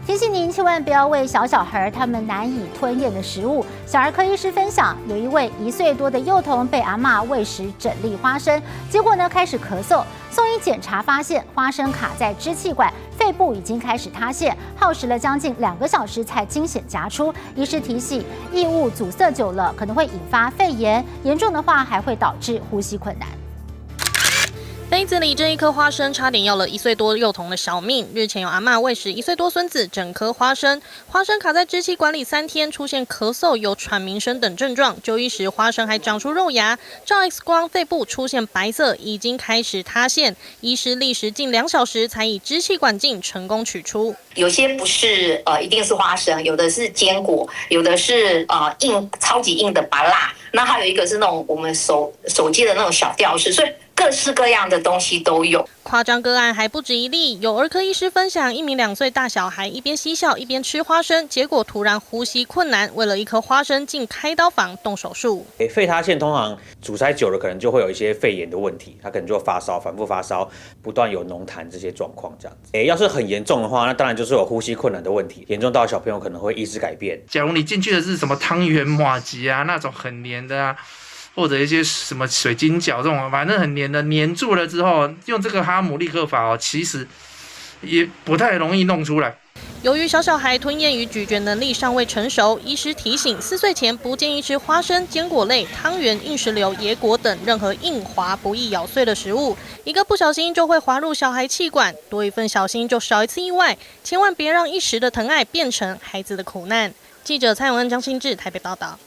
提醒您千万不要喂小孩他们难以吞咽的食物。小儿科医师分享，有一位1岁多的幼童被阿嬷喂食整粒花生，结果呢开始咳嗽，送医检查发现花生卡在支气管，肺部已经开始塌陷，耗时了将近2个小时才惊险夹出。医师提醒，异物阻塞久了可能会引发肺炎，严重的话还会导致呼吸困难。杯子里这一颗花生差点要了1岁多幼童的小命。日前有阿嬷喂食1岁多孙子整颗花生，花生卡在支气管里3天，出现咳嗽、有喘鸣声等症状。就医时，花生还长出肉芽，照 X 光，肺部出现白色，已经开始塌陷。医师历时近2小时才以支气管镜成功取出。有些不是一定是花生，有的是坚果，有的是硬超级硬的芭乐，那还有一个是那种我们手接的那种小吊饰，所以各式各样的东西都有。夸张个案还不止一例，有儿科医师分享，一名2岁大小孩一边嬉笑一边吃花生，结果突然呼吸困难，为了1颗花生进开刀房动手术。肺塌陷通常阻塞久了，可能就会有一些肺炎的问题，他可能就发烧，反复发烧，不断有浓痰这些状况这样子。要是很严重的话，那当然就是有呼吸困难的问题，严重到小朋友可能会意识改变。假如你进去的是什么汤圆、麻糬啊，那种很黏的啊。或者一些什么水晶饺这种，反正很黏的，黏住了之后，用这个哈姆立克法其实也不太容易弄出来。由于小孩吞咽与咀嚼能力尚未成熟，医师提醒4岁前不建议吃花生、坚果类、汤圆、硬石榴、野果等任何硬滑不易咬碎的食物，一个不小心就会滑入小孩气管，多一份小心就少一次意外，千万别让一时的疼爱变成孩子的苦难。记者蔡永恩、张新志台北报道。